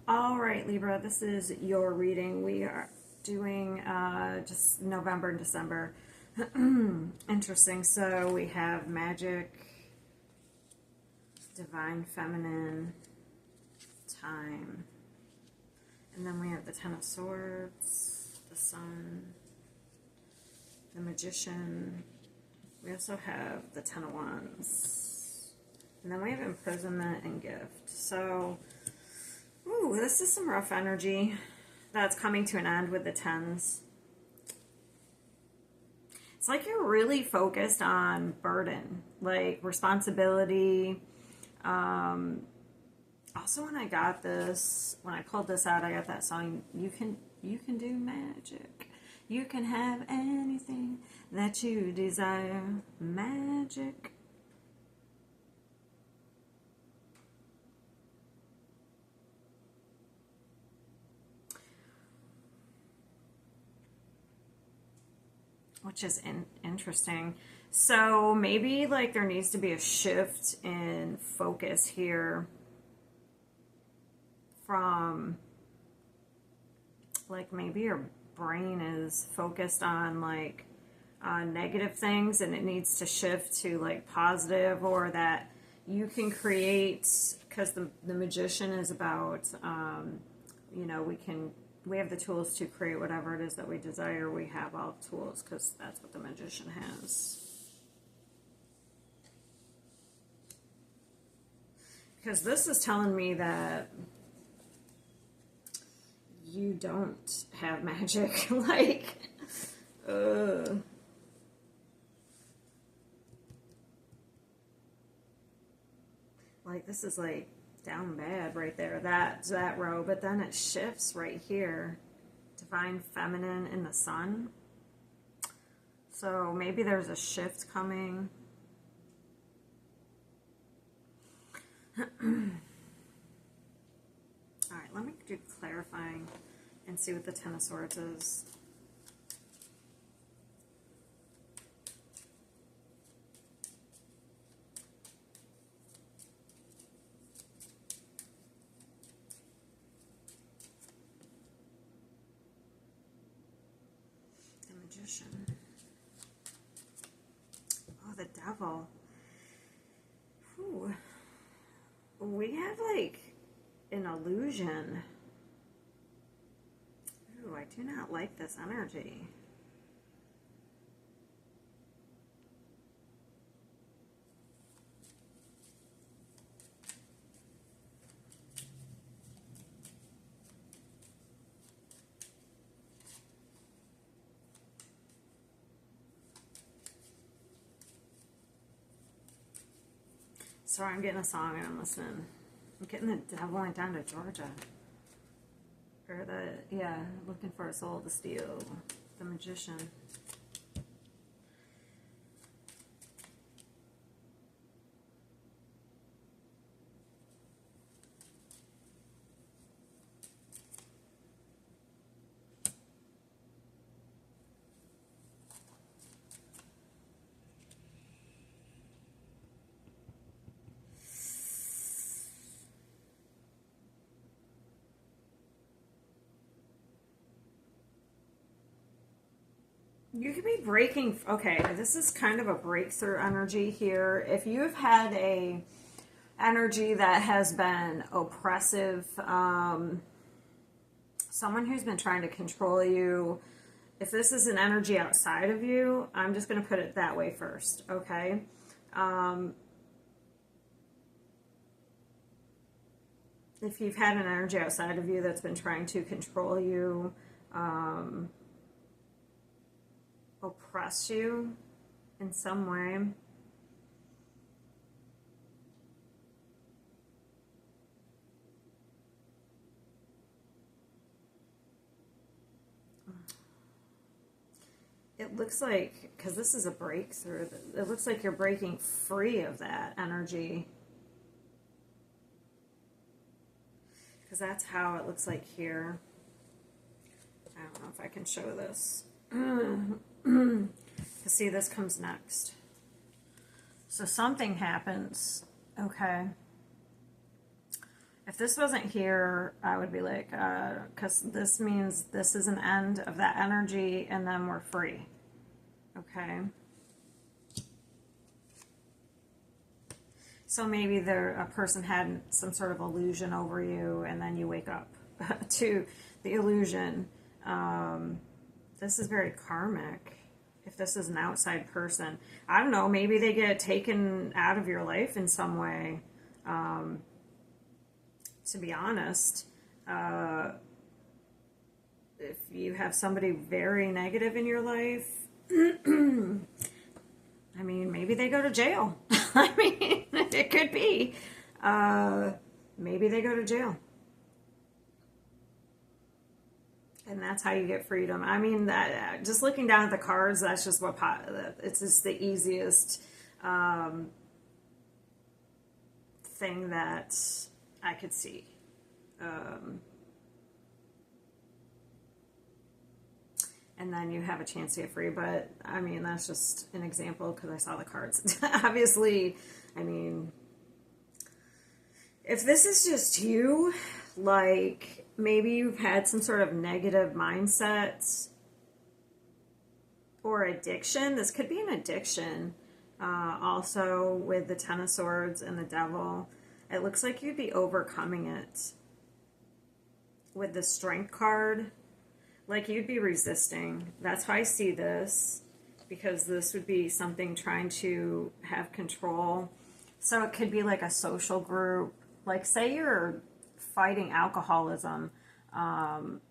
All right, Libra, this is your reading. We are doing just November and December. Interesting. So we have magic, divine feminine, time. And then we have the Ten of Swords, the Sun, the Magician. We also have the Ten of Wands. And then we have imprisonment and gift. So, ooh, this is some rough energy that's coming to an end with the tens. It's like you're really focused on burden, like responsibility. Also, when I pulled this out, I got that song, you can do magic. You can have anything that you desire. Magic. Which is interesting. So maybe like there needs to be a shift in focus here from like maybe your brain is focused on like negative things and it needs to shift to like positive, or that you can create, because the magician is about you know, we have the tools to create whatever it is that we desire. We have all the tools because that's what the magician has. Because this is telling me that you don't have magic. Like, like this is like down bad right there. That's that row, but then it shifts right here. Divine feminine in the sun. So maybe there's a shift coming. All right, let me do clarifying and see what the Ten of Swords is. The Magician. Oh, the Devil. Whew. We have like an illusion. Ooh, I do not like this energy. Sorry, I'm getting a song and I'm listening. I'm getting the Devil went down to Georgia. Or looking for a soul to steal. The Magician. You could be breaking. Okay, this is kind of a breakthrough energy here. If you've had a energy that has been oppressive, someone who's been trying to control you, if this is an energy outside of you, I'm just going to put it that way first, okay? If you've had an energy outside of you that's been trying to control you, oppress you in some way, it looks like, because this is a breakthrough, it looks like you're breaking free of that energy. Because that's how it looks like here. I don't know if I can show this. See, this comes next. So something happens, okay? If this wasn't here, I would be like, because this means this is an end of that energy and then we're free. Okay. So maybe a person had some sort of illusion over you and then you wake up to the illusion. This is very karmic. If this is an outside person, I don't know, maybe they get taken out of your life in some way. To be honest, if you have somebody very negative in your life, I mean, maybe they go to jail. I mean, it could be. Maybe they go to jail. And that's how you get freedom. I mean, that just looking down at the cards, that's just what it's just the easiest thing that I could see. And then you have a chance to get free. But I mean, that's just an example because I saw the cards. Obviously, I mean, if this is just you, like maybe you've had some sort of negative mindset or addiction. This could be an addiction. Also with the Ten of Swords and the Devil, it looks like you'd be overcoming it. With the Strength card, like you'd be resisting. That's how I see this, because this would be something trying to have control. So it could be like a social group. Like say you're fighting alcoholism, and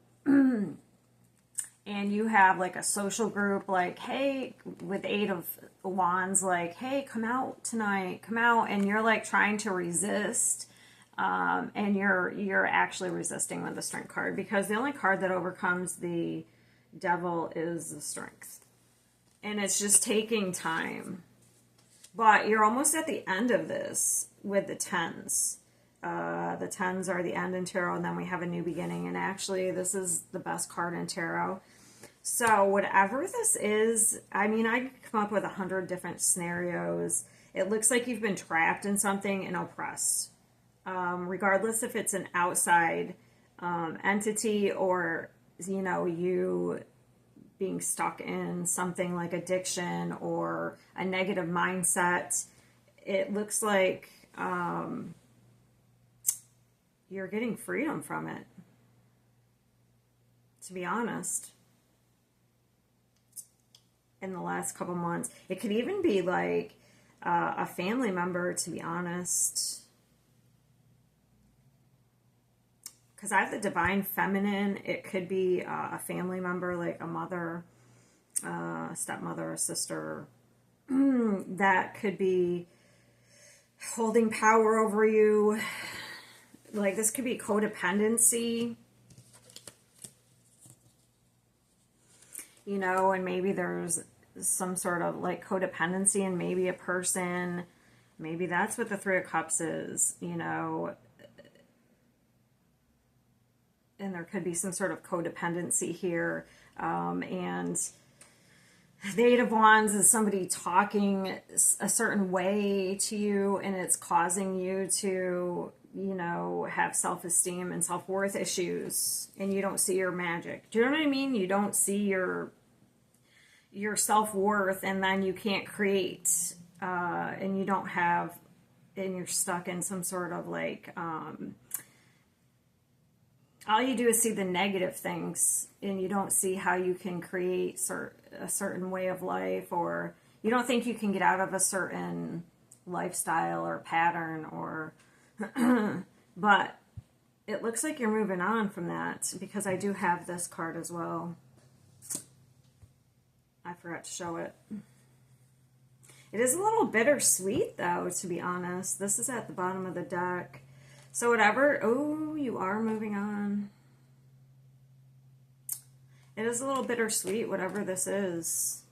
you have like a social group, like, hey, with Eight of Wands, like, hey, come out tonight, come out, and you're like trying to resist, and you're actually resisting with the Strength card, because the only card that overcomes the Devil is the Strength, and it's just taking time. But you're almost at the end of this with the Tens. The Tens are the end in tarot, and then we have a new beginning. And actually, this is the best card in tarot. So whatever this is, I mean, I could come up with 100 different scenarios. It looks like you've been trapped in something and oppressed. Regardless if it's an outside entity or, you know, you being stuck in something like addiction or a negative mindset, it looks like you're getting freedom from it, to be honest, in the last couple months. It could even be like a family member, to be honest, because I have the Divine Feminine. It could be a family member, like a mother, a stepmother, a sister, that could be holding power over you. Like this could be codependency, you know, and maybe there's some sort of like codependency and maybe a person, maybe that's what the Three of Cups is, you know, and there could be some sort of codependency here. And the Eight of Wands is somebody talking a certain way to you, and it's causing you to, you know, have self-esteem and self-worth issues, and you don't see your magic. Do you know what I mean? You don't see your self-worth, and then you can't create, and you don't have, and you're stuck in some sort of like, all you do is see the negative things, and you don't see how you can create a certain way of life, or you don't think you can get out of a certain lifestyle or pattern, or but it looks like you're moving on from that, because I do have this card as well. I forgot to show it. It is a little bittersweet, though, to be honest. This is at the bottom of the deck. So whatever, oh, you are moving on. It is a little bittersweet, whatever this is.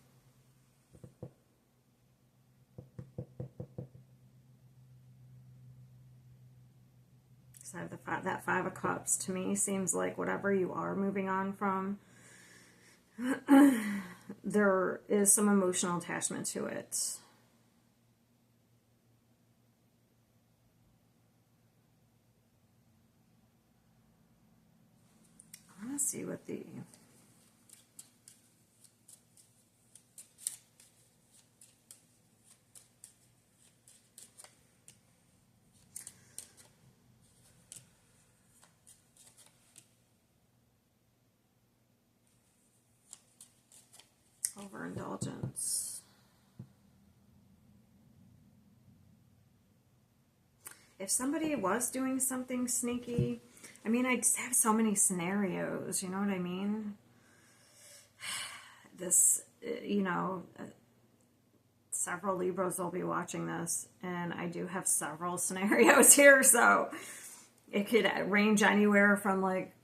So I have that Five of Cups. To me, seems like whatever you are moving on from, there is some emotional attachment to it. to see what the overindulgence. If somebody was doing something sneaky, I mean, I just have so many scenarios, you know what I mean? This, you know, several Libras will be watching this, and I do have several scenarios here, so it could range anywhere from, like,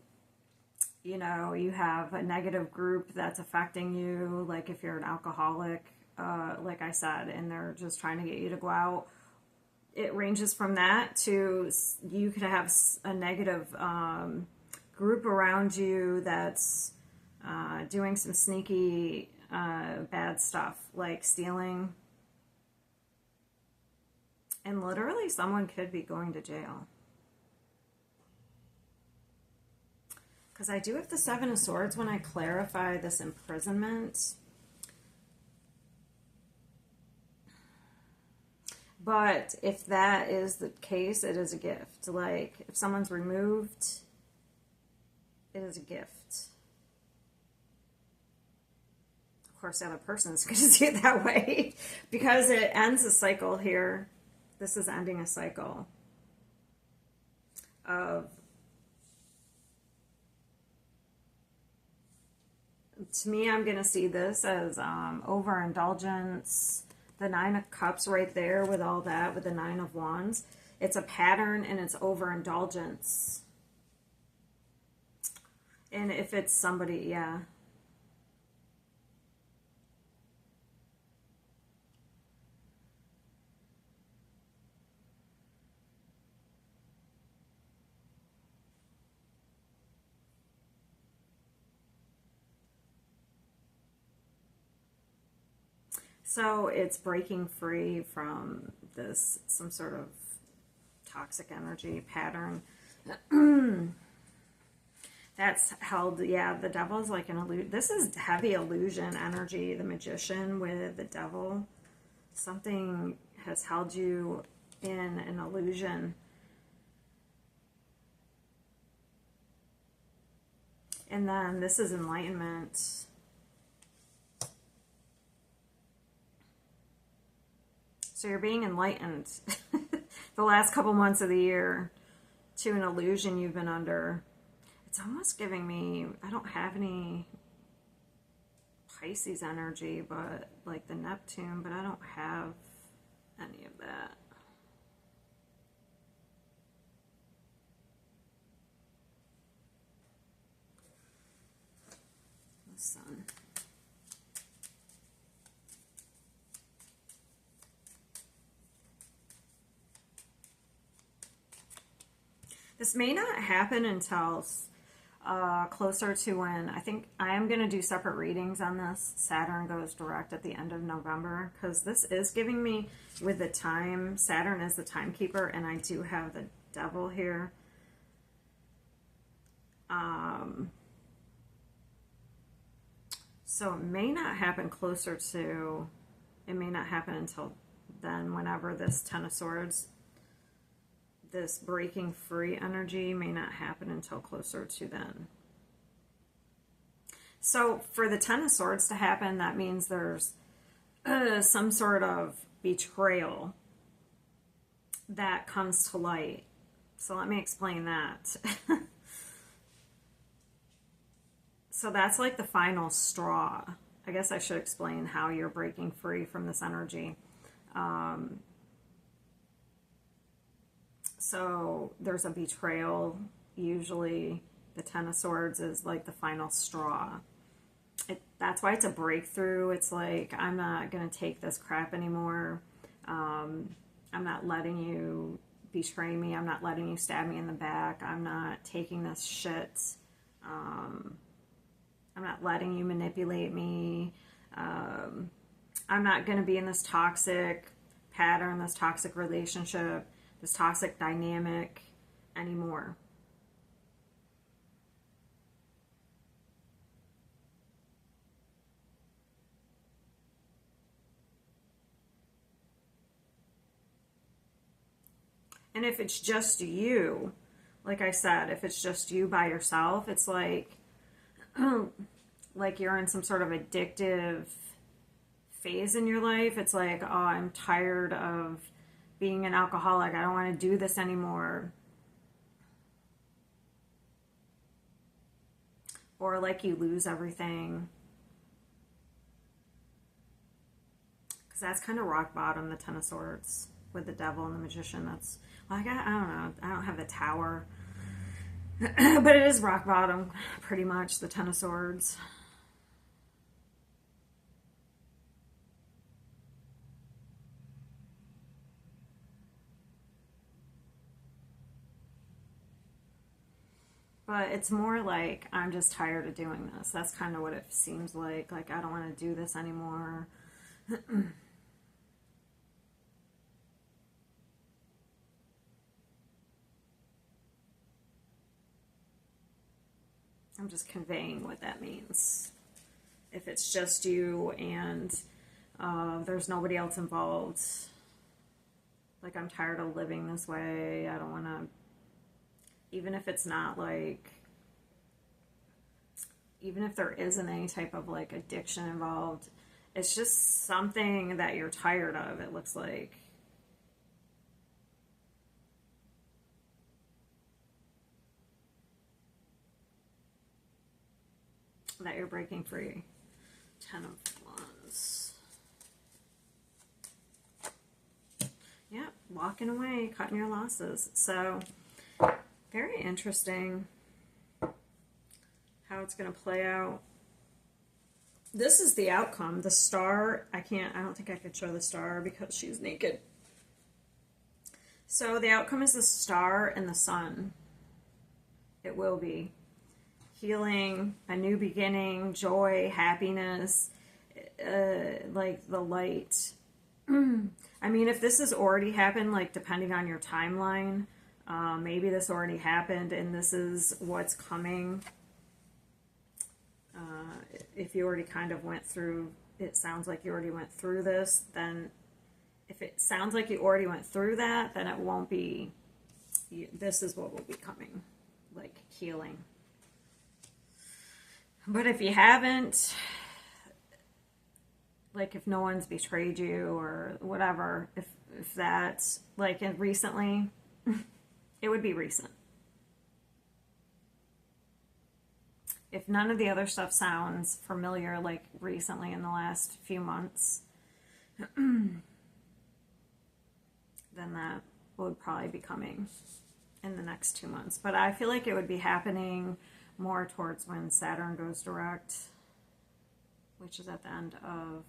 you know, you have a negative group that's affecting you, like if you're an alcoholic, like I said, and they're just trying to get you to go out. It ranges from that to you could have a negative group around you that's doing some sneaky bad stuff, like stealing. And literally someone could be going to jail. Because I do have the Seven of Swords when I clarify this imprisonment. But if that is the case, it is a gift. Like, if someone's removed, it is a gift. Of course, the other person is going to see it that way. Because it ends a cycle here. This is ending a cycle of... To me, I'm going to see this as overindulgence. The Nine of Cups right there with all that, with the Nine of Wands. It's a pattern and it's overindulgence. And if it's somebody, yeah. So it's breaking free from this, some sort of toxic energy pattern. That's held, yeah, the devil is like an illusion. This is heavy illusion energy, the Magician with the devil. Something has held you in an illusion. And then this is enlightenment. So you're being enlightened the last couple months of the year to an illusion you've been under. It's almost giving me, I don't have any Pisces energy, but like the Neptune, but I don't have any of that. The Sun. This may not happen until closer to when, I think I am going to do separate readings on this. Saturn goes direct at the end of November, because this is giving me, with the time, Saturn is the timekeeper, and I do have the devil here. So it may not happen closer to, it may not happen until then, whenever this Ten of Swords, this breaking free energy may not happen until closer to then. So for the Ten of Swords to happen, that means there's some sort of betrayal that comes to light. So let me explain that. So that's like the final straw. I guess I should explain how you're breaking free from this energy. So there's a betrayal. Usually the Ten of Swords is like the final straw. That's why it's a breakthrough. It's like, I'm not going to take this crap anymore. I'm not letting you betray me. I'm not letting you stab me in the back. I'm not taking this shit. I'm not letting you manipulate me. I'm not going to be in this toxic pattern, this toxic relationship, this toxic dynamic anymore. And if it's just you, like I said, if it's just you by yourself, it's like like you're in some sort of addictive phase in your life. It's like, oh, I'm tired of being an alcoholic. I don't want to do this anymore. Or like you lose everything. Because that's kind of rock bottom, the Ten of Swords with the Devil and the Magician. That's like, I don't know. I don't have the Tower. But it is rock bottom, pretty much, the Ten of Swords. But it's more like, I'm just tired of doing this. That's kind of what it seems like. Like, I don't want to do this anymore. I'm just conveying what that means. If it's just you and there's nobody else involved. Like, I'm tired of living this way. I don't want to... Even if it's not like, even if there isn't any type of like addiction involved, it's just something that you're tired of, it looks like. That you're breaking free. 10 of Wands. Yeah, walking away, cutting your losses. So, very interesting how it's going to play out. This is the outcome. The star, I don't think I could show the star because she's naked. So the outcome is the star and the sun. It will be. Healing, a new beginning, joy, happiness, like the light. I mean, if this has already happened, like depending on your timeline, maybe this already happened and this is what's coming. If you already kind of went through, it sounds like you already went through this, then if it sounds like you already went through that, then it won't be, this is what will be coming, like healing. But if you haven't, like if no one's betrayed you or whatever, if that's like recently, it would be recent. If none of the other stuff sounds familiar, like recently in the last few months, then that would probably be coming in the next 2 months. But I feel like it would be happening more towards when Saturn goes direct, which is at the end of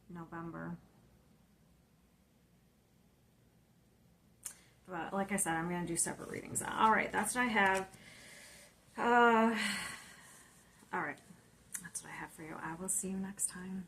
November. But like I said, I'm going to do separate readings. All right, that's what I have. All right, that's what I have for you. I will see you next time.